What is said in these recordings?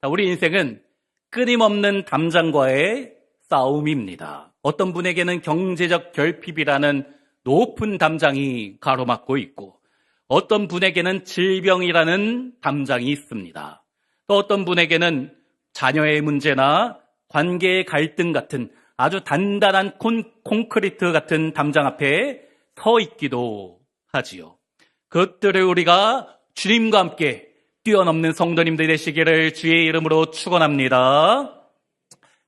우리 인생은 끊임없는 담장과의 싸움입니다. 어떤 분에게는 경제적 결핍이라는 높은 담장이 가로막고 있고, 어떤 분에게는 질병이라는 담장이 있습니다. 또 어떤 분에게는 자녀의 문제나 관계의 갈등 같은 아주 단단한 콘크리트 같은 담장 앞에 서 있기도 하지요. 그것들을 우리가 주님과 함께 뛰어넘는 성도님들 되시기를 주의 이름으로 축원합니다.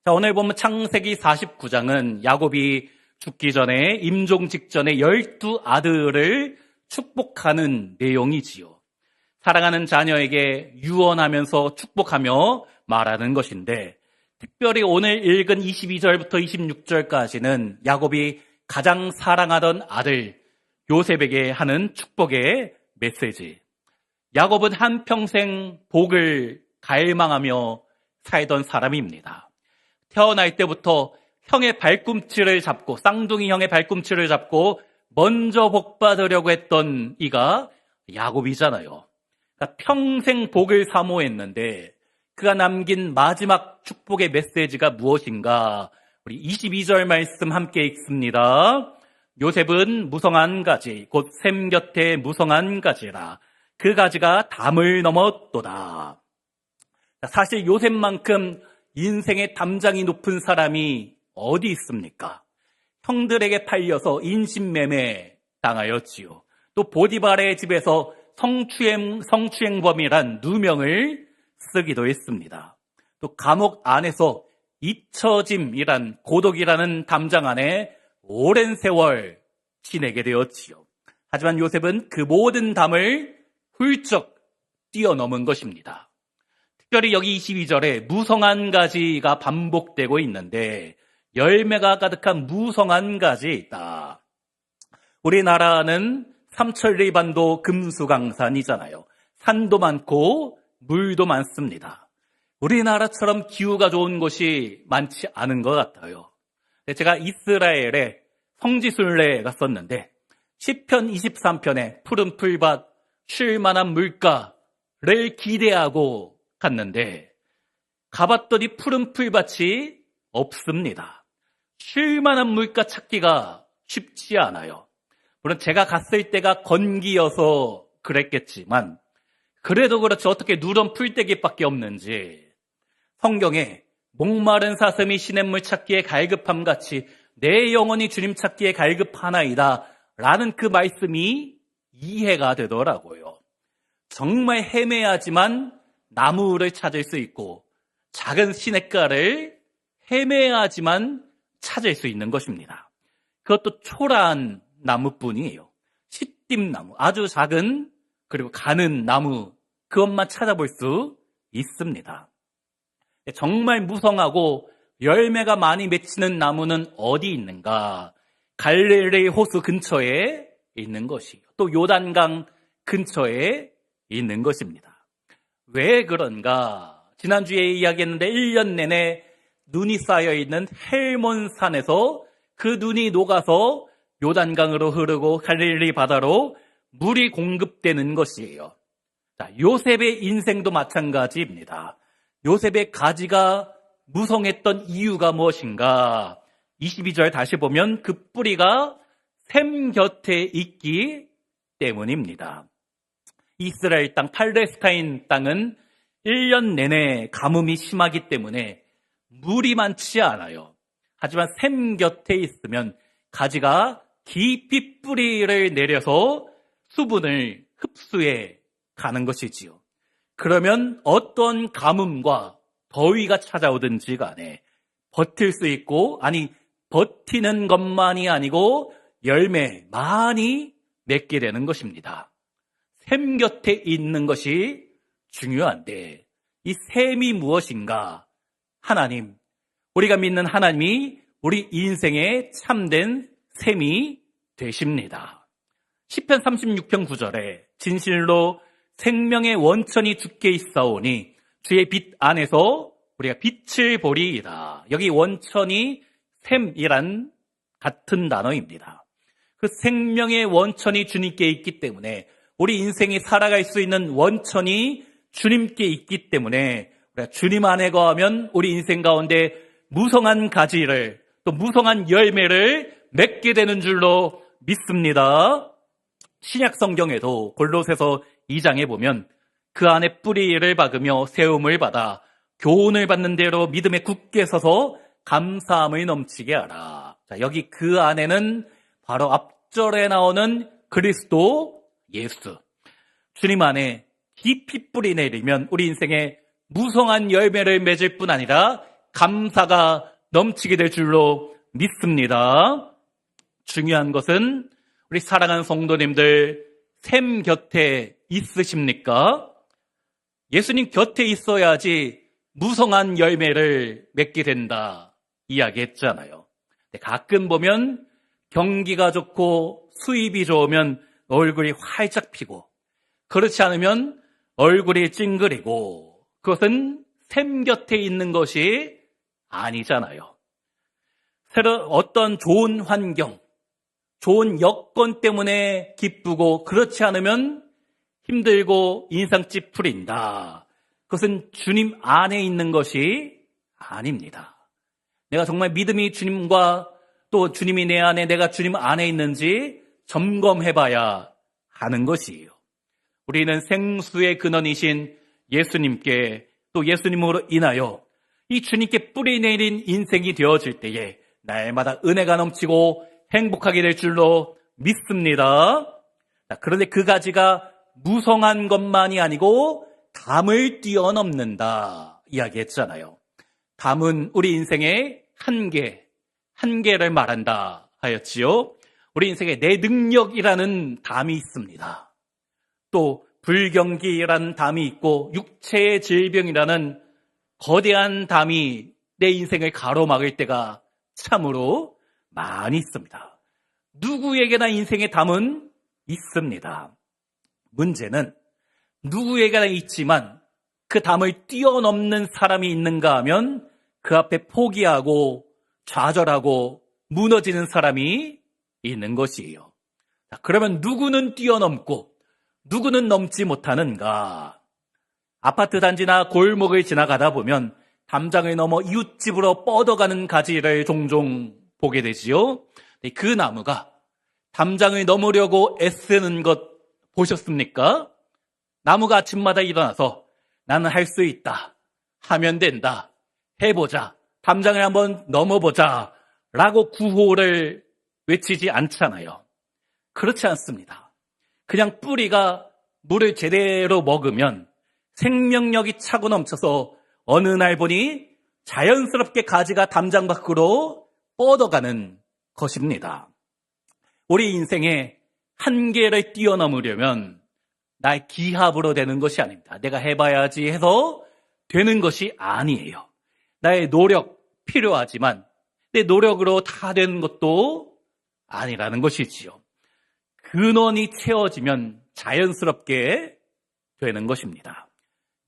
자, 오늘 보면 창세기 49장은 야곱이 죽기 전에 임종 직전에 12 아들을 축복하는 내용이지요. 사랑하는 자녀에게 유언하면서 축복하며 말하는 것인데, 특별히 오늘 읽은 22절부터 26절까지는 야곱이 가장 사랑하던 아들 요셉에게 하는 축복의 메시지. 야곱은 한평생 복을 갈망하며 살던 사람입니다. 태어날 때부터 형의 발꿈치를 잡고, 쌍둥이 형의 발꿈치를 잡고 먼저 복 받으려고 했던 이가 야곱이잖아요. 그러니까 평생 복을 사모했는데 그가 남긴 마지막 축복의 메시지가 무엇인가? 우리 22절 말씀 함께 읽습니다. 요셉은 무성한 가지, 곧 샘 곁에 무성한 가지라. 그 가지가 담을 넘었도다. 사실 요셉만큼 인생의 담장이 높은 사람이 어디 있습니까? 형들에게 팔려서 인신매매 당하였지요. 또 보디발의 집에서 성추행범이란 누명을 쓰기도 했습니다. 또 감옥 안에서 잊혀짐이란 고독이라는 담장 안에 오랜 세월 지내게 되었지요. 하지만 요셉은 그 모든 담을 훌쩍 뛰어넘은 것입니다. 특별히 여기 22절에 무성한 가지가 반복되고 있는데 열매가 가득한 무성한 가지 있다. 우리나라는 삼천리 반도 금수강산이잖아요. 산도 많고 물도 많습니다. 우리나라처럼 기후가 좋은 곳이 많지 않은 것 같아요. 제가 이스라엘에 성지순례에 갔었는데 시편 23편에 푸른 풀밭, 쉴만한 물가를 기대하고 갔는데 가봤더니 푸른 풀밭이 없습니다. 쉴만한 물가 찾기가 쉽지 않아요. 물론 제가 갔을 때가 건기여서 그랬겠지만 그래도 그렇지 어떻게 누런 풀떼기밖에 없는지, 성경에 목마른 사슴이 시냇물 찾기에 갈급함같이 내 영혼이 주님 찾기에 갈급하나이다 라는 그 말씀이 이해가 되더라고요. 정말 헤매야지만 나무를 찾을 수 있고 작은 시냇가를 헤매야지만 찾을 수 있는 것입니다. 그것도 초라한 나무뿐이에요. 시띠나무, 아주 작은 그리고 가는 나무, 그것만 찾아볼 수 있습니다. 정말 무성하고 열매가 많이 맺히는 나무는 어디 있는가? 갈릴리 호수 근처에 있는 것이요. 또 요단강 근처에 있는 것입니다. 왜 그런가? 지난주에 이야기했는데 1년 내내 눈이 쌓여있는 헬몬산에서 그 눈이 녹아서 요단강으로 흐르고 갈릴리 바다로 물이 공급되는 것이에요. 자, 요셉의 인생도 마찬가지입니다. 요셉의 가지가 무성했던 이유가 무엇인가? 22절 다시 보면 그 뿌리가 샘 곁에 있기 때문입니다. 이스라엘 땅, 팔레스타인 땅은 1년 내내 가뭄이 심하기 때문에 물이 많지 않아요. 하지만 샘 곁에 있으면 가지가 깊이 뿌리를 내려서 수분을 흡수해 가는 것이지요. 그러면 어떤 가뭄과 더위가 찾아오든지 간에 버틸 수 있고, 아니 버티는 것만이 아니고 열매 많이 맺게 되는 것입니다. 샘 곁에 있는 것이 중요한데 이 샘이 무엇인가? 하나님, 우리가 믿는 하나님이 우리 인생의 참된 샘이 되십니다. 시편 36편 9절에 진실로 생명의 원천이 주께 있사오니 주의 빛 안에서 우리가 빛을 보리이다. 여기 원천이 샘이란 같은 단어입니다. 그 생명의 원천이 주님께 있기 때문에 우리 인생이 살아갈 수 있는 원천이 주님께 있기 때문에 주님 안에 거하면 우리 인생 가운데 무성한 가지를 또 무성한 열매를 맺게 되는 줄로 믿습니다. 신약 성경에도 골로새서 2장에 보면 그 안에 뿌리를 박으며 세움을 받아 교훈을 받는 대로 믿음에 굳게 서서 감사함을 넘치게 하라. 자, 여기 그 안에는 바로 앞절에 나오는 그리스도 예수. 주님 안에 깊이 뿌리 내리면 우리 인생에 무성한 열매를 맺을 뿐 아니라 감사가 넘치게 될 줄로 믿습니다. 중요한 것은 우리 사랑하는 성도님들 샘 곁에 있으십니까? 예수님 곁에 있어야지 무성한 열매를 맺게 된다 이야기했잖아요. 가끔 보면 경기가 좋고 수입이 좋으면 얼굴이 활짝 피고 그렇지 않으면 얼굴이 찡그리고 그것은 샘 곁에 있는 것이 아니잖아요. 새로 어떤 좋은 환경, 좋은 여건 때문에 기쁘고 그렇지 않으면 힘들고 인상 찌푸린다. 그것은 주님 안에 있는 것이 아닙니다. 내가 정말 믿음이 주님과 또 주님이 내 안에 내가 주님 안에 있는지 점검해봐야 하는 것이에요. 우리는 생수의 근원이신 예수님께 또 예수님으로 인하여 이 주님께 뿌리 내린 인생이 되어질 때에 날마다 은혜가 넘치고 행복하게 될 줄로 믿습니다. 그런데 그 가지가 무성한 것만이 아니고 담을 뛰어넘는다 이야기했잖아요. 담은 우리 인생의 한계를 말한다 하였지요. 우리 인생에 내 능력이라는 담이 있습니다. 또 불경기라는 담이 있고 육체의 질병이라는 거대한 담이 내 인생을 가로막을 때가 참으로 많이 있습니다. 누구에게나 인생의 담은 있습니다. 문제는 누구에게나 있지만 그 담을 뛰어넘는 사람이 있는가 하면 그 앞에 포기하고 좌절하고 무너지는 사람이 있는 것이에요. 그러면 누구는 뛰어넘고 누구는 넘지 못하는가? 아파트 단지나 골목을 지나가다 보면 담장을 넘어 이웃집으로 뻗어가는 가지를 종종 보게 되지요. 그 나무가 담장을 넘으려고 애쓰는 것 보셨습니까? 나무가 아침마다 일어나서 나는 할 수 있다, 하면 된다, 해보자, 담장을 한번 넘어보자 라고 구호를 외치지 않잖아요. 그렇지 않습니다. 그냥 뿌리가 물을 제대로 먹으면 생명력이 차고 넘쳐서 어느 날 보니 자연스럽게 가지가 담장 밖으로 뻗어가는 것입니다. 우리 인생의 한계를 뛰어넘으려면 나의 기합으로 되는 것이 아닙니다. 내가 해봐야지 해서 되는 것이 아니에요. 나의 노력 필요하지만 내 노력으로 다 되는 것도 아니라는 것이지요. 근원이 채워지면 자연스럽게 되는 것입니다.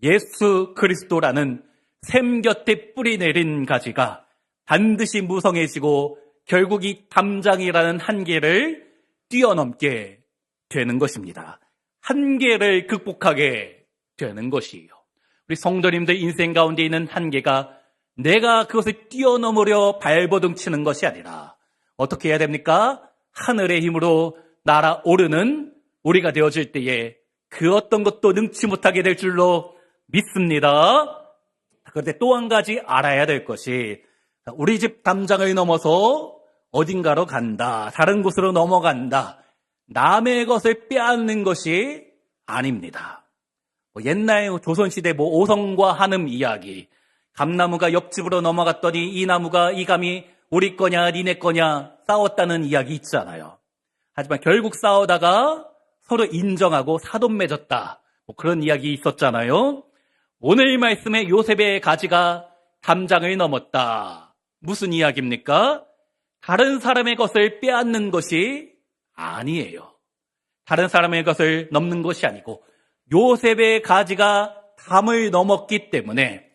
예수 그리스도라는 샘 곁에 뿌리 내린 가지가 반드시 무성해지고 결국 이 담장이라는 한계를 뛰어넘게 되는 것입니다. 한계를 극복하게 되는 것이에요. 우리 성도님들 인생 가운데 있는 한계가 내가 그것을 뛰어넘으려 발버둥 치는 것이 아니라 어떻게 해야 됩니까? 하늘의 힘으로 날아오르는 우리가 되어질 때에 그 어떤 것도 능치 못하게 될 줄로 믿습니다. 그런데 또 한 가지 알아야 될 것이 우리 집 담장을 넘어서 어딘가로 간다, 다른 곳으로 넘어간다, 남의 것을 빼앗는 것이 아닙니다. 옛날 조선시대 오성과 한음 이야기, 감나무가 옆집으로 넘어갔더니 이 나무가 이 감이 우리 거냐 니네 거냐 싸웠다는 이야기 있잖아요. 하지만 결국 싸우다가 서로 인정하고 사돈 맺었다, 그런 이야기 있었잖아요. 오늘 말씀에 요셉의 가지가 담장을 넘었다. 무슨 이야기입니까? 다른 사람의 것을 빼앗는 것이 아니에요. 다른 사람의 것을 넘는 것이 아니고 요셉의 가지가 담을 넘었기 때문에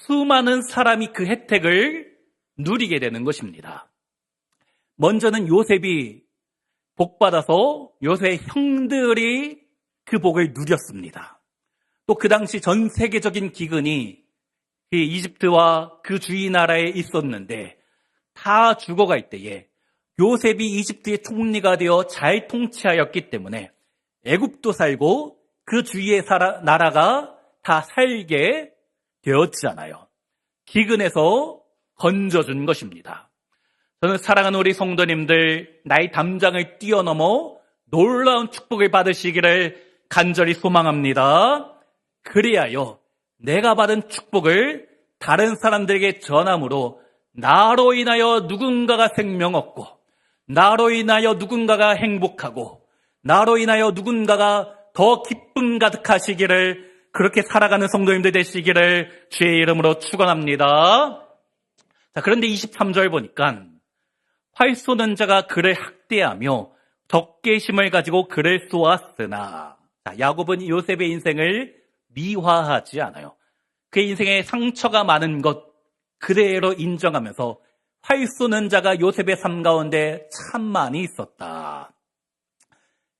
수많은 사람이 그 혜택을 누리게 되는 것입니다. 먼저는 요셉이 복받아서 요셉의 형들이 그 복을 누렸습니다. 또 그 당시 전 세계적인 기근이 이 이집트와 그 주위 나라에 있었는데 다 죽어갈 때에 요셉이 이집트의 총리가 되어 잘 통치하였기 때문에 애굽도 살고 그 주위의 나라가 다 살게 되었잖아요. 기근에서 건져준 것입니다. 저는 사랑하는 우리 성도님들, 나의 담장을 뛰어넘어 놀라운 축복을 받으시기를 간절히 소망합니다. 그리하여 내가 받은 축복을 다른 사람들에게 전함으로 나로 인하여 누군가가 생명 얻고, 나로 인하여 누군가가 행복하고, 나로 인하여 누군가가 더 기쁨 가득하시기를, 그렇게 살아가는 성도님들 되시기를 주의 이름으로 축원합니다. 자, 그런데 23절 보니까 활 쏘는 자가 그를 학대하며 덕계심을 가지고 그를 쏘았으나, 자, 야곱은 요셉의 인생을 미화하지 않아요. 그의 인생에 상처가 많은 것 그대로 인정하면서 활 쏘는 자가 요셉의 삶 가운데 참 많이 있었다.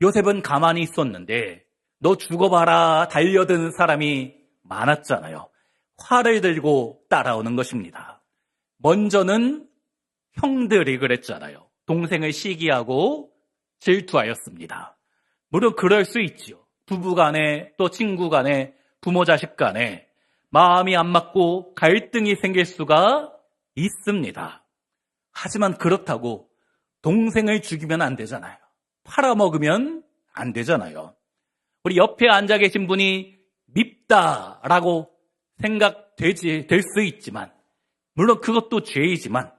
요셉은 가만히 있었는데 너 죽어봐라 달려드는 사람이 많았잖아요. 활을 들고 따라오는 것입니다. 먼저는 형들이 그랬잖아요. 동생을 시기하고 질투하였습니다. 물론 그럴 수 있죠. 부부 간에 또 친구 간에 부모 자식 간에 마음이 안 맞고 갈등이 생길 수가 있습니다. 하지만 그렇다고 동생을 죽이면 안 되잖아요. 팔아먹으면 안 되잖아요. 우리 옆에 앉아 계신 분이 밉다라고 될 수 있지만, 물론 그것도 죄이지만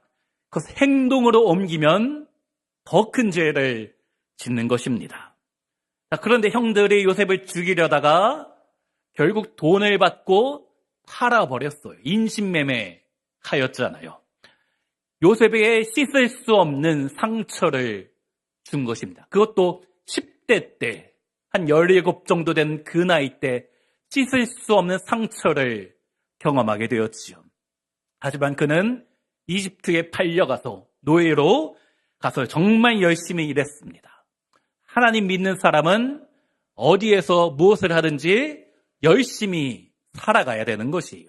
그것 행동으로 옮기면 더 큰 죄를 짓는 것입니다. 자, 그런데 형들이 요셉을 죽이려다가 결국 돈을 받고 팔아버렸어요. 인신매매 하였잖아요. 요셉에게 씻을 수 없는 상처를 준 것입니다. 그것도 10대 때, 한 17 정도 된 그 나이 때 씻을 수 없는 상처를 경험하게 되었지요. 하지만 그는 이집트에 팔려가서 노예로 가서 정말 열심히 일했습니다. 하나님 믿는 사람은 어디에서 무엇을 하든지 열심히 살아가야 되는 것이에요.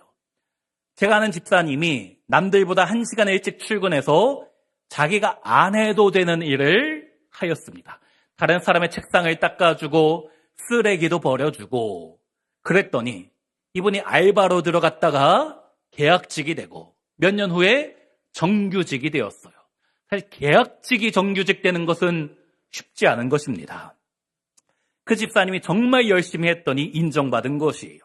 제가 아는 집사님이 남들보다 1시간 일찍 출근해서 자기가 안 해도 되는 일을 하였습니다. 다른 사람의 책상을 닦아주고 쓰레기도 버려주고 그랬더니 이분이 알바로 들어갔다가 계약직이 되고 몇 년 후에 정규직이 되었어요. 사실 계약직이 정규직 되는 것은 쉽지 않은 것입니다. 그 집사님이 정말 열심히 했더니 인정받은 것이에요.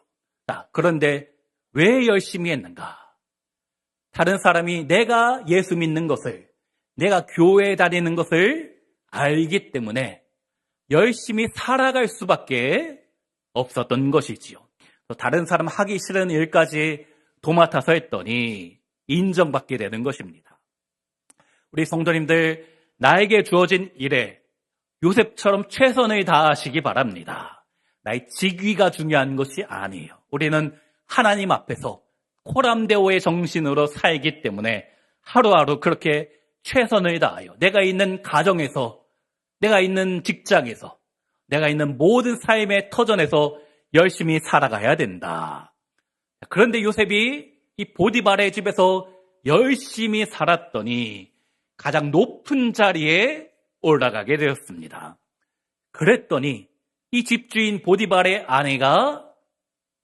자, 그런데 왜 열심히 했는가? 다른 사람이 내가 예수 믿는 것을, 내가 교회에 다니는 것을 알기 때문에 열심히 살아갈 수밖에 없었던 것이지요. 또 다른 사람 하기 싫은 일까지 도맡아서 했더니 인정받게 되는 것입니다. 우리 성도님들, 나에게 주어진 일에 요셉처럼 최선을 다하시기 바랍니다. 나의 직위가 중요한 것이 아니에요. 우리는 하나님 앞에서 코람데오의 정신으로 살기 때문에 하루하루 그렇게 최선을 다하여 내가 있는 가정에서, 내가 있는 직장에서, 내가 있는 모든 삶의 터전에서 열심히 살아가야 된다. 그런데 요셉이 이 보디발의 집에서 열심히 살았더니 가장 높은 자리에 올라가게 되었습니다. 그랬더니 이 집주인 보디발의 아내가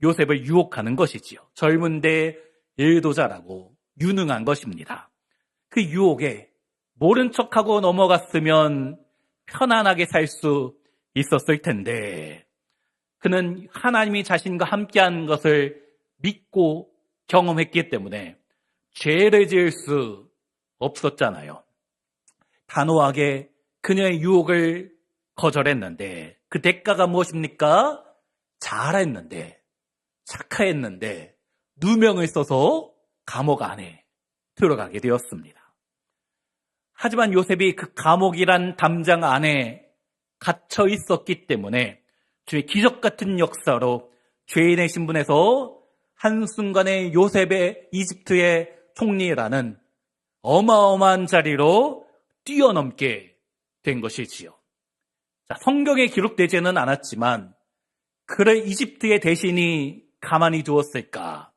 요셉을 유혹하는 것이지요. 젊은데 일도 잘하고 유능한 것입니다. 그 유혹에 모른 척하고 넘어갔으면 편안하게 살 수 있었을 텐데 그는 하나님이 자신과 함께한 것을 믿고 경험했기 때문에 죄를 지을 수 없었잖아요. 단호하게 그녀의 유혹을 거절했는데 그 대가가 무엇입니까? 잘했는데, 착했는데 누명을 써서 감옥 안에 들어가게 되었습니다. 하지만 요셉이 그 감옥이란 담장 안에 갇혀 있었기 때문에 주의 기적 같은 역사로 죄인의 신분에서 한순간에 요셉의 이집트의 총리라는 어마어마한 자리로 뛰어넘게 된 것이지요. 자, 성경에 기록되지는 않았지만 그를 이집트의 대신이 가만히 두었을까?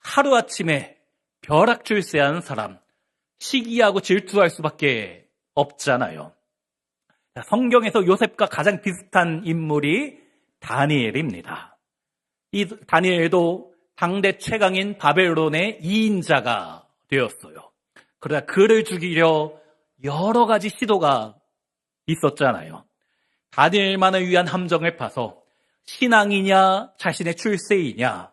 하루아침에 벼락출세하는 사람, 시기하고 질투할 수밖에 없잖아요. 성경에서 요셉과 가장 비슷한 인물이 다니엘입니다. 이 다니엘도 당대 최강인 바벨론의 2인자가 되었어요. 그러다 그를 죽이려 여러 가지 시도가 있었잖아요. 다니엘만을 위한 함정을 파서 신앙이냐 자신의 출세이냐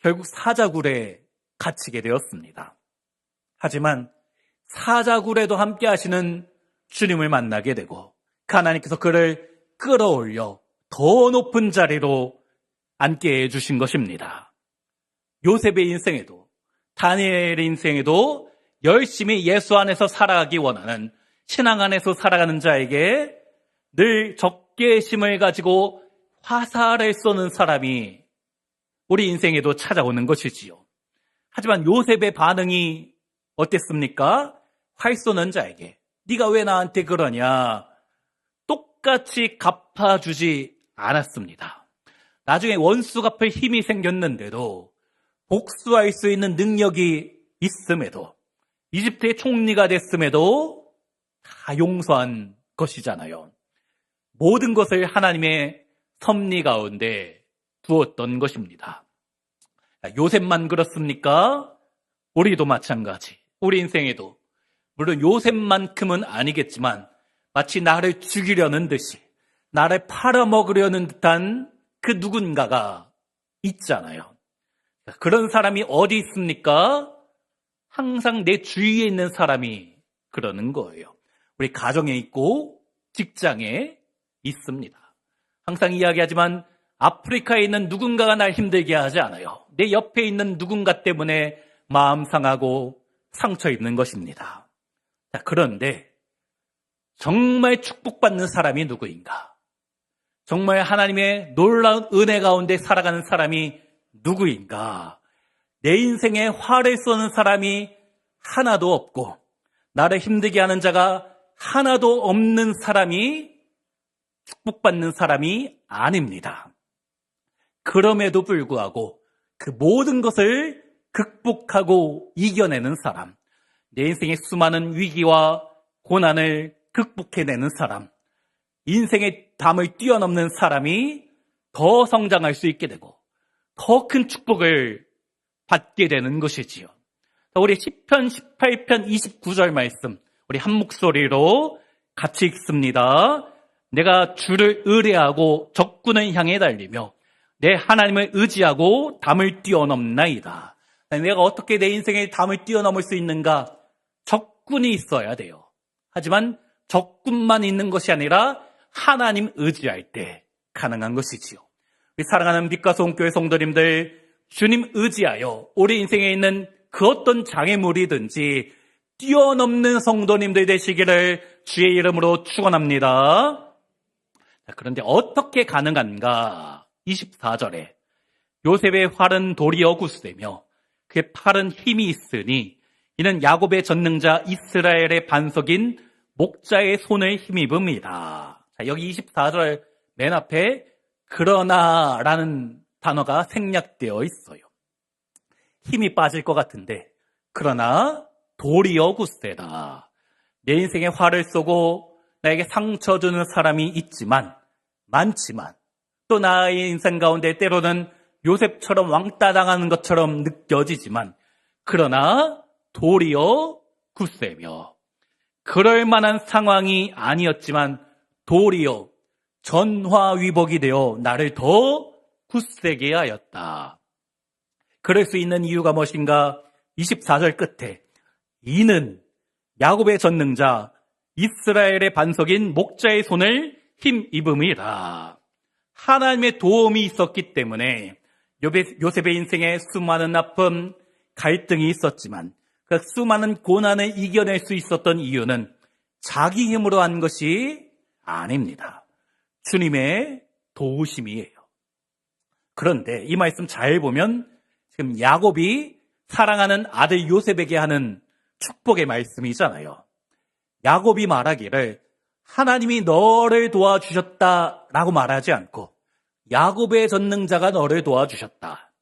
결국 사자굴에 갇히게 되었습니다. 하지만 사자굴에도 함께 하시는 주님을 만나게 되고 하나님께서 그를 끌어올려 더 높은 자리로 앉게 해주신 것입니다. 요셉의 인생에도 다니엘의 인생에도 열심히 예수 안에서 살아가기 원하는 신앙 안에서 살아가는 자에게 늘 적개심을 가지고 화살을 쏘는 사람이 우리 인생에도 찾아오는 것이지요. 하지만 요셉의 반응이 어땠습니까? 활 쏘는 자에게 네가 왜 나한테 그러냐? 똑같이 갚아주지 않았습니다. 나중에 원수 갚을 힘이 생겼는데도 복수할 수 있는 능력이 있음에도 이집트의 총리가 됐음에도 다 용서한 것이잖아요. 모든 것을 하나님의 섭리 가운데 두었던 것입니다. 요셉만 그렇습니까? 우리도 마찬가지. 우리 인생에도 물론 요셉만큼은 아니겠지만 마치 나를 죽이려는 듯이 나를 팔아먹으려는 듯한 그 누군가가 있잖아요. 그런 사람이 어디 있습니까? 항상 내 주위에 있는 사람이 그러는 거예요. 우리 가정에 있고 직장에 있습니다. 항상 이야기하지만 아프리카에 있는 누군가가 날 힘들게 하지 않아요. 내 옆에 있는 누군가 때문에 마음 상하고 상처 입는 것입니다. 자, 그런데 정말 축복받는 사람이 누구인가? 정말 하나님의 놀라운 은혜 가운데 살아가는 사람이 누구인가? 내 인생에 화를 쏘는 사람이 하나도 없고 나를 힘들게 하는 자가 하나도 없는 사람이 축복받는 사람이 아닙니다. 그럼에도 불구하고 그 모든 것을 극복하고 이겨내는 사람, 내 인생의 수많은 위기와 고난을 극복해내는 사람, 인생의 담을 뛰어넘는 사람이 더 성장할 수 있게 되고 더 큰 축복을 받게 되는 것이지요. 우리 시편 18편 29절 말씀 우리 한 목소리로 같이 읽습니다. 내가 주를 의뢰하고 적군을 향해 달리며 내 하나님을 의지하고 담을 뛰어넘나이다. 내가 어떻게 내 인생의 담을 뛰어넘을 수 있는가? 적군이 있어야 돼요. 하지만 적군만 있는 것이 아니라 하나님 의지할 때 가능한 것이지요. 우리 사랑하는 빛과 소음교회 성도님들, 주님 의지하여 우리 인생에 있는 그 어떤 장애물이든지 뛰어넘는 성도님들 되시기를 주의 이름으로 축원합니다. 그런데 어떻게 가능한가? 24절에 요셉의 활은 도리어 굳세며 그의 팔은 힘이 있으니 이는 야곱의 전능자 이스라엘의 반석인 목자의 손을 힘입음이다. 자, 여기 24절 맨 앞에 그러나라는 단어가 생략되어 있어요. 힘이 빠질 것 같은데 그러나 도리어 굳세다. 내 인생에 화를 쏘고 나에게 상처 주는 사람이 있지만 많지만 또 나의 인생 가운데 때로는 요셉처럼 왕따 당하는 것처럼 느껴지지만 그러나 도리어 굳세며 그럴 만한 상황이 아니었지만 도리어 전화위복이 되어 나를 더 굳세게 하였다. 그럴 수 있는 이유가 무엇인가? 24절 끝에 이는 야곱의 전능자 이스라엘의 반석인 목자의 손을 힘입음이라. 하나님의 도움이 있었기 때문에 요셉의 인생에 수많은 아픔, 갈등이 있었지만 그 수많은 고난을 이겨낼 수 있었던 이유는 자기 힘으로 한 것이 아닙니다. 주님의 도우심이에요. 그런데 이 말씀 잘 보면 지금 야곱이 사랑하는 아들 요셉에게 하는 축복의 말씀이잖아요. 야곱이 말하기를 하나님이 너를 도와주셨다라고 말하지 않고 야곱의 전능자가 너를 도와주셨다.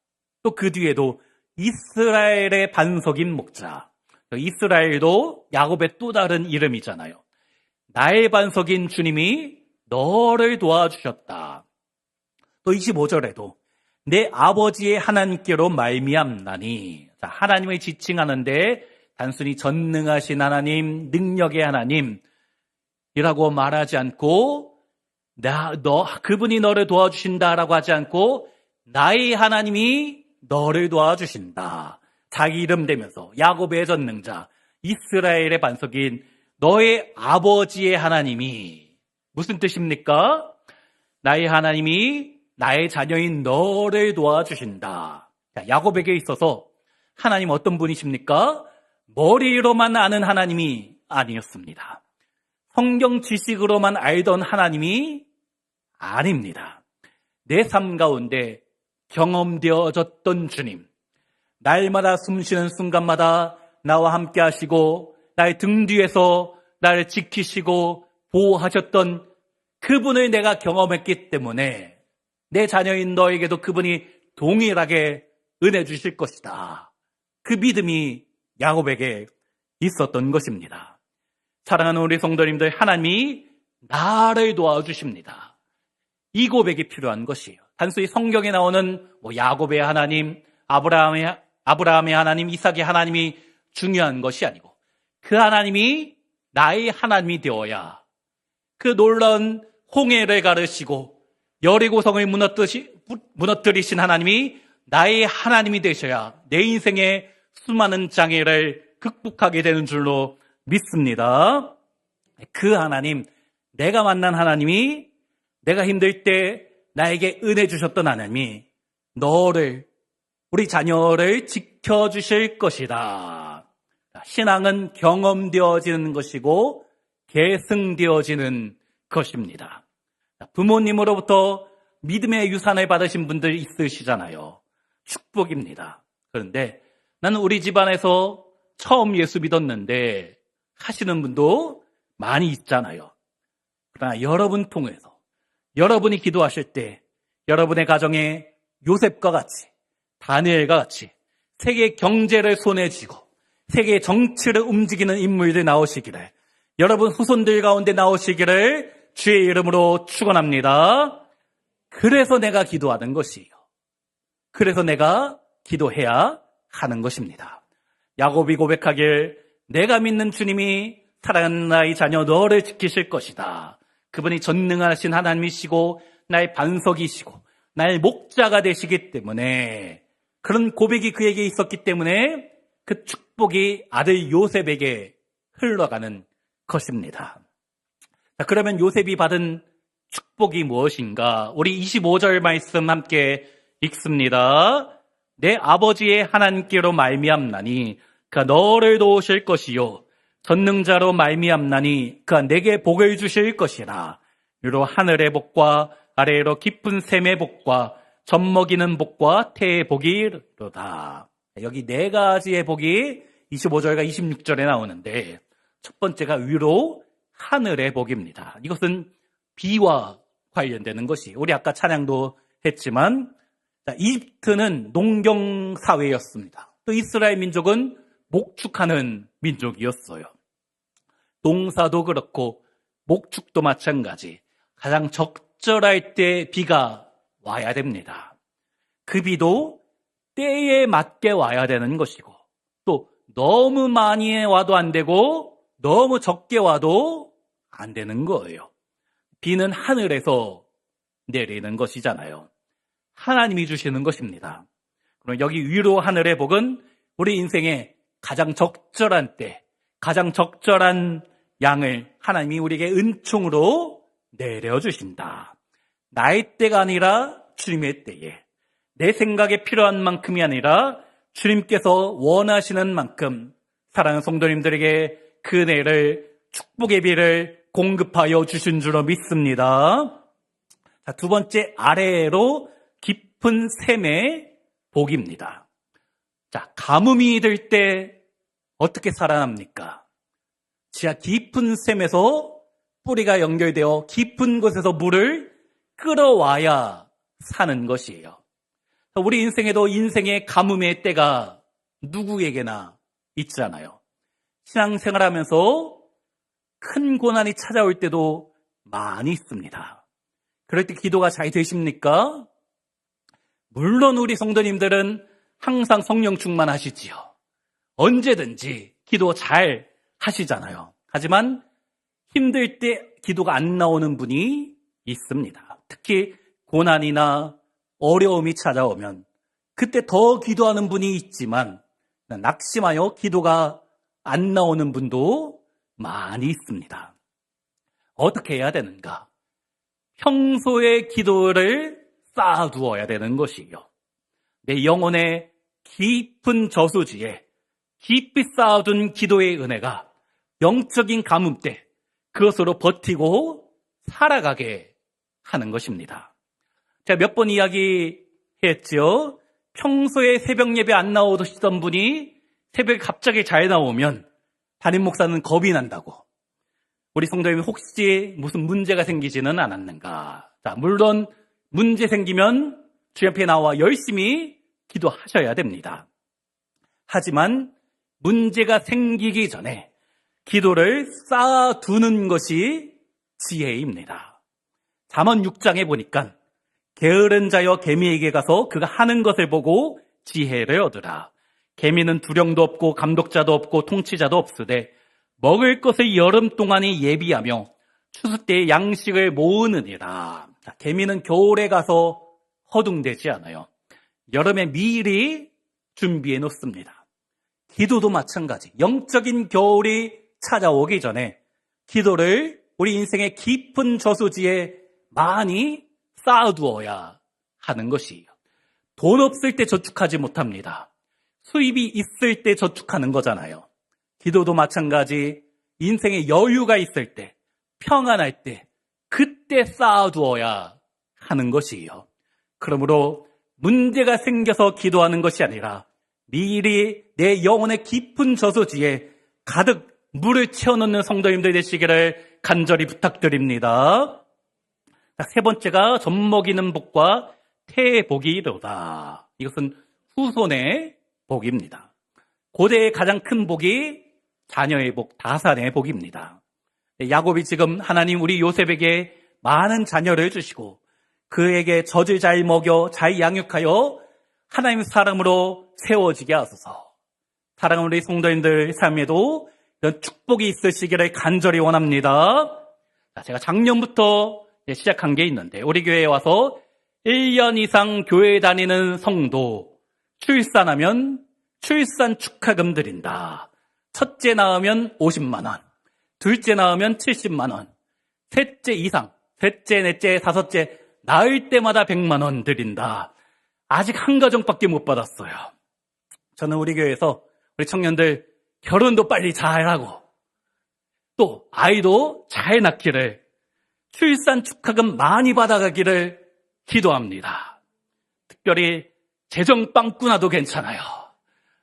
또 그 뒤에도 이스라엘의 반석인 목자. 이스라엘도 야곱의 또 다른 이름이잖아요. 나의 반석인 주님이 너를 도와주셨다. 또 25절에도 내 아버지의 하나님께로 말미암나니. 자, 하나님을 지칭하는데 단순히 전능하신 하나님, 능력의 하나님이라고 말하지 않고 그분이 너를 도와주신다라고 하지 않고 나의 하나님이 너를 도와주신다. 자기 이름 대면서 야곱의 전능자, 이스라엘의 반석인 너의 아버지의 하나님이 무슨 뜻입니까? 나의 하나님이 나의 자녀인 너를 도와주신다. 자, 야곱에게 있어서 하나님 어떤 분이십니까? 머리로만 아는 하나님이 아니었습니다. 성경 지식으로만 알던 하나님이 아닙니다. 내 삶 가운데 경험되어졌던 주님, 날마다 숨쉬는 순간마다 나와 함께 하시고 나의 등 뒤에서 나를 지키시고 보호하셨던 그분을 내가 경험했기 때문에 내 자녀인 너에게도 그분이 동일하게 은혜 주실 것이다. 그 믿음이 야곱에게 있었던 것입니다. 사랑하는 우리 성도님들, 하나님이 나를 도와주십니다. 이 고백이 필요한 것이에요. 단순히 성경에 나오는 야곱의 하나님, 아브라함의 하나님, 이삭의 하나님이 중요한 것이 아니고 그 하나님이 나의 하나님이 되어야 그 놀라운 홍해를 가르시고 여리고성을 무너뜨리신 하나님이 나의 하나님이 되셔야 내 인생의 수많은 장애를 극복하게 되는 줄로 믿습니다. 그 하나님, 내가 만난 하나님이 내가 힘들 때 나에게 은혜 주셨던 하나님이 너를, 우리 자녀를 지켜주실 것이다. 신앙은 경험되어지는 것이고 계승되어지는 것입니다. 부모님으로부터 믿음의 유산을 받으신 분들 있으시잖아요. 축복입니다. 그런데 나는 우리 집안에서 처음 예수 믿었는데 하시는 분도 많이 있잖아요. 그러나 여러분 통해서 여러분이 기도하실 때 여러분의 가정에 요셉과 같이, 다니엘과 같이 세계 경제를 손에 쥐고 세계 정치를 움직이는 인물들 나오시기를, 여러분 후손들 가운데 나오시기를 주의 이름으로 축원합니다. 그래서 내가 기도하는 것이에요. 그래서 내가 기도해야 하는 것입니다. 야곱이 고백하길 내가 믿는 주님이 사랑하는 나의 자녀 너를 지키실 것이다. 그분이 전능하신 하나님이시고 나의 반석이시고 나의 목자가 되시기 때문에, 그런 고백이 그에게 있었기 때문에 그 축복이 아들 요셉에게 흘러가는 것입니다. 자, 그러면 요셉이 받은 축복이 무엇인가? 우리 25절 말씀 함께 읽습니다. 내 아버지의 하나님께로 말미암나니 그가 너를 도우실 것이요 전능자로 말미암나니 그가 내게 복을 주실 것이라. 위로 하늘의 복과 아래로 깊은 샘의 복과 젖먹이는 복과 태의 복이 이르도다. 여기 네 가지의 복이 25절과 26절에 나오는데 첫 번째가 위로 하늘의 복입니다. 이것은 비와 관련되는 것이, 우리 아까 찬양도 했지만 이집트는 농경 사회였습니다. 또 이스라엘 민족은 목축하는 민족이었어요. 농사도 그렇고 목축도 마찬가지. 가장 적절할 때 비가 와야 됩니다. 그 비도 때에 맞게 와야 되는 것이고, 또 너무 많이 와도 안 되고 너무 적게 와도 안 되는 거예요. 비는 하늘에서 내리는 것이잖아요. 하나님이 주시는 것입니다. 그럼 여기 위로 하늘의 복은 우리 인생에 가장 적절한 때, 가장 적절한 양을 하나님이 우리에게 은총으로 내려주신다. 나의 때가 아니라 주님의 때에, 내 생각에 필요한 만큼이 아니라 주님께서 원하시는 만큼 사랑하는 성도님들에게 그 은혜를, 축복의 비를 공급하여 주신 줄로 믿습니다. 자, 두 번째, 아래로 깊은 샘의 복입니다. 자, 가뭄이 들 때 어떻게 살아납니까? 지하 깊은 샘에서 뿌리가 연결되어 깊은 곳에서 물을 끌어와야 사는 것이에요. 우리 인생에도 인생의 가뭄의 때가 누구에게나 있잖아요. 신앙생활하면서 큰 고난이 찾아올 때도 많이 있습니다. 그럴 때 기도가 잘 되십니까? 물론 우리 성도님들은 항상 성령 충만하시지요. 언제든지 기도 잘 하시잖아요. 하지만 힘들 때 기도가 안 나오는 분이 있습니다. 특히 고난이나 어려움이 찾아오면 그때 더 기도하는 분이 있지만 낙심하여 기도가 안 나오는 분도 많이 있습니다. 어떻게 해야 되는가? 평소에 기도를 쌓아두어야 되는 것이요. 내 영혼의 깊은 저수지에 깊이 쌓아둔 기도의 은혜가 영적인 가뭄 때 그것으로 버티고 살아가게 하는 것입니다. 제가 몇 번 이야기했죠. 평소에 새벽 예배 안 나오시던 분이 새벽에 갑자기 잘 나오면 담임 목사는 겁이 난다고. 우리 성도님이 혹시 무슨 문제가 생기지는 않았는가? 자, 물론 문제 생기면 주 옆에 나와 열심히 기도하셔야 됩니다. 하지만 문제가 생기기 전에 기도를 쌓아두는 것이 지혜입니다. 잠언 6장에 보니까 게으른 자여 개미에게 가서 그가 하는 것을 보고 지혜를 얻으라. 개미는 두령도 없고 감독자도 없고 통치자도 없으되 먹을 것을 여름 동안에 예비하며 추수 때에 양식을 모으느니라. 개미는 겨울에 가서 허둥대지 않아요. 여름에 미리 준비해 놓습니다. 기도도 마찬가지. 영적인 겨울이 찾아오기 전에 기도를 우리 인생의 깊은 저수지에 많이 쌓아두어야 하는 것이에요. 돈 없을 때 저축하지 못합니다. 수입이 있을 때 저축하는 거잖아요. 기도도 마찬가지. 인생에 여유가 있을 때, 평안할 때, 그때 쌓아두어야 하는 것이에요. 그러므로 문제가 생겨서 기도하는 것이 아니라 미리 내 영혼의 깊은 저수지에 가득 물을 채워넣는 성도님들 되시기를 간절히 부탁드립니다. 세 번째가 젖먹이는 복과 태복이로다. 이것은 후손의 복입니다. 고대의 가장 큰 복이 자녀의 복, 다산의 복입니다. 야곱이 지금 하나님 우리 요셉에게 많은 자녀를 주시고 그에게 젖을 잘 먹여 잘 양육하여 하나님의 사람으로 세워지게 하소서. 사랑하는 우리 성도님들 삶에도 이런 축복이 있으시기를 간절히 원합니다. 제가 작년부터 시작한 게 있는데 우리 교회에 와서 1년 이상 교회 다니는 성도 출산하면 출산 축하금 드린다. 첫째 낳으면 50만 원, 둘째 낳으면 70만 원, 셋째 이상, 셋째, 넷째, 다섯째 낳을 때마다 100만 원 드린다. 아직 한 가정밖에 못 받았어요. 저는 우리 교회에서 우리 청년들 결혼도 빨리 잘하고 또 아이도 잘 낳기를 출산 축하금 많이 받아가기를 기도합니다. 특별히 재정 빵꾸나도 괜찮아요.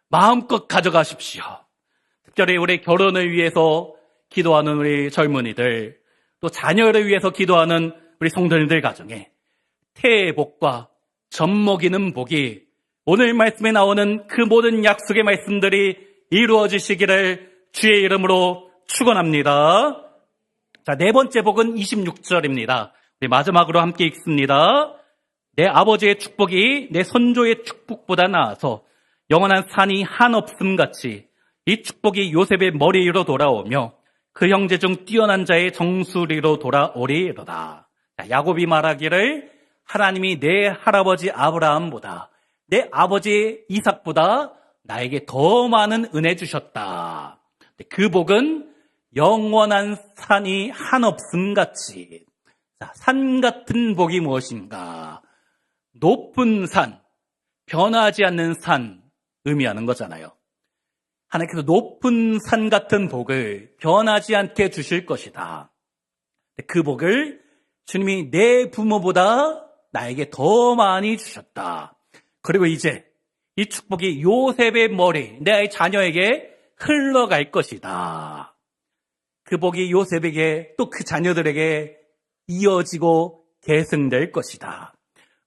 마음껏 가져가십시오. 특별히 우리 결혼을 위해서 기도하는 우리 젊은이들, 또 자녀를 위해서 기도하는 우리 성도님들 가정에 태의 복과 젖먹이는 복이 오늘 말씀에 나오는 그 모든 약속의 말씀들이 이루어지시기를 주의 이름으로 축원합니다. 자, 네 번째 복은 26절입니다. 우리 마지막으로 함께 읽습니다. 내 아버지의 축복이 내 선조의 축복보다 나아서 영원한 산이 한없음 같이 이 축복이 요셉의 머리 위로 돌아오며 그 형제 중 뛰어난 자의 정수리로 돌아오리로다. 야곱이 말하기를 하나님이 내 할아버지 아브라함보다 내 아버지 이삭보다 나에게 더 많은 은혜 주셨다. 그 복은 영원한 산이 한없음 같이. 산 같은 복이 무엇인가? 높은 산, 변하지 않는 산 의미하는 거잖아요. 하나님께서 높은 산 같은 복을 변하지 않게 주실 것이다. 그 복을 주님이 내 부모보다 나에게 더 많이 주셨다. 그리고 이제 이 축복이 요셉의 머리, 내 자녀에게 흘러갈 것이다. 그 복이 요셉에게 또 그 자녀들에게 이어지고 계승될 것이다.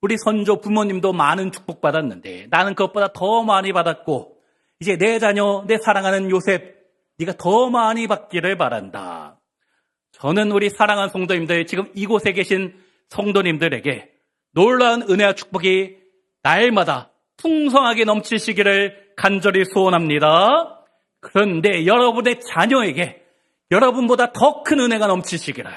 우리 선조 부모님도 많은 축복받았는데 나는 그것보다 더 많이 받았고 이제 내 자녀, 내 사랑하는 요셉, 네가 더 많이 받기를 바란다. 저는 우리 사랑하는 성도님들, 지금 이곳에 계신 성도님들에게 놀라운 은혜와 축복이 날마다 풍성하게 넘치시기를 간절히 소원합니다. 그런데 여러분의 자녀에게 여러분보다 더 큰 은혜가 넘치시기를,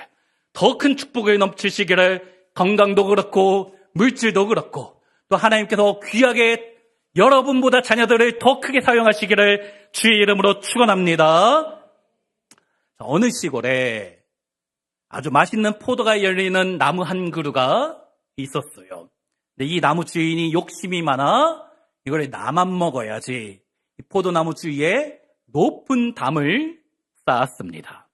더 큰 축복을 넘치시기를, 건강도 그렇고 물질도 그렇고 또 하나님께서 귀하게 여러분보다 자녀들을 더 크게 사용하시기를 주의 이름으로 축원합니다. 어느 시골에 아주 맛있는 포도가 열리는 나무 한 그루가 있었어요. 근데 이 나무 주인이 욕심이 많아 이걸 나만 먹어야지 이 포도나무 주위에 높은 담을 쌓았습니다.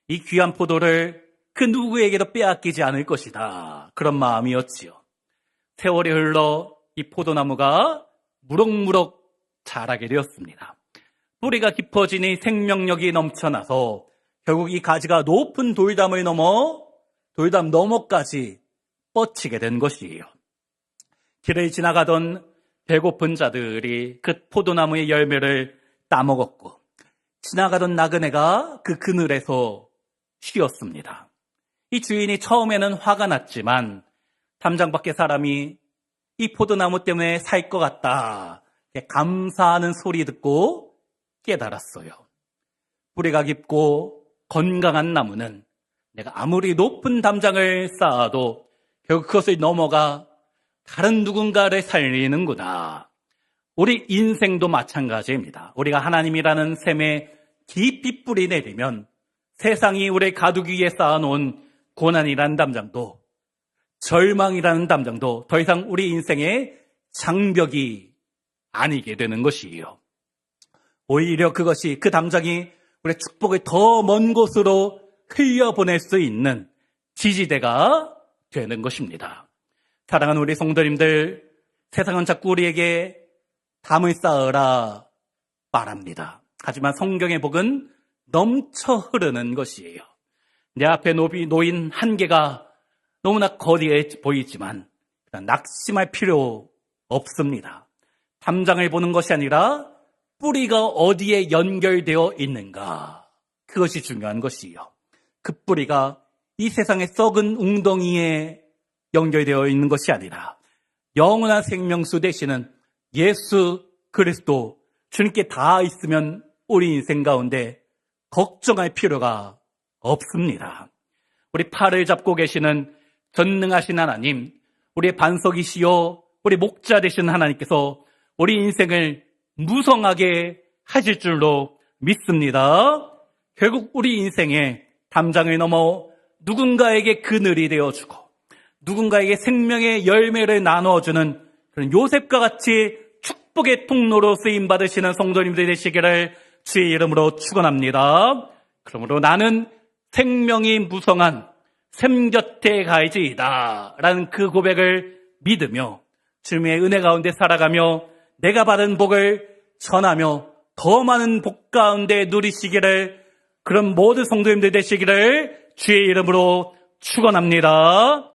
이 귀한 포도를 그 누구에게도 빼앗기지 않을 것이다. 그런 마음이었지요. 세월이 흘러 이 포도나무가 무럭무럭 자라게 되었습니다. 뿌리가 깊어지니 생명력이 넘쳐나서 결국 이 가지가 높은 돌담을 넘어 돌담 너머까지 뻗치게 된 것이에요. 길을 지나가던 배고픈 자들이 그 포도나무의 열매를 따먹었고 지나가던 나그네가 그 그늘에서 쉬었습니다. 이 주인이 처음에는 화가 났지만 담장 밖에 사람이 이 포도나무 때문에 살 것 같다 감사하는 소리 듣고 깨달았어요. 뿌리가 깊고 건강한 나무는 내가 아무리 높은 담장을 쌓아도 결국 그것을 넘어가 다른 누군가를 살리는구나. 우리 인생도 마찬가지입니다. 우리가 하나님이라는 샘에 깊이 뿌리 내리면 세상이 우리를 가두기 위해 쌓아놓은 고난이라는 담장도 절망이라는 담장도 더 이상 우리 인생의 장벽이 아니게 되는 것이에요. 오히려 그것이 그 담장이 우리의 축복을 더 먼 곳으로 흘려보낼 수 있는 지지대가 되는 것입니다. 사랑하는 우리 성도님들, 세상은 자꾸 우리에게 담을 쌓으라 말합니다. 하지만 성경의 복은 넘쳐 흐르는 것이에요. 내 앞에 놓인 한계가 너무나 거대해 보이지만 낙심할 필요 없습니다. 담장을 보는 것이 아니라 뿌리가 어디에 연결되어 있는가, 그것이 중요한 것이에요. 그 뿌리가 이 세상의 썩은 웅덩이에 연결되어 있는 것이 아니라 영원한 생명수 되시는 예수 그리스도 주님께 다 있으면 우리 인생 가운데 걱정할 필요가 없습니다. 우리 팔을 잡고 계시는 전능하신 하나님, 우리의 반석이시요 우리 목자 되시는 하나님께서 우리 인생을 무성하게 하실 줄로 믿습니다. 결국 우리 인생의 담장을 넘어 누군가에게 그늘이 되어주고 누군가에게 생명의 열매를 나누어주는 그런 요셉과 같이 축복의 통로로 쓰임받으시는 성도님들이 되시기를 주의 이름으로 축원합니다. 그러므로 나는 생명이 무성한 샘 곁에 가야지이다 라는 그 고백을 믿으며 주님의 은혜 가운데 살아가며 내가 받은 복을 전하며 더 많은 복 가운데 누리시기를, 그런 모든 성도님들 되시기를 주의 이름으로 축원합니다.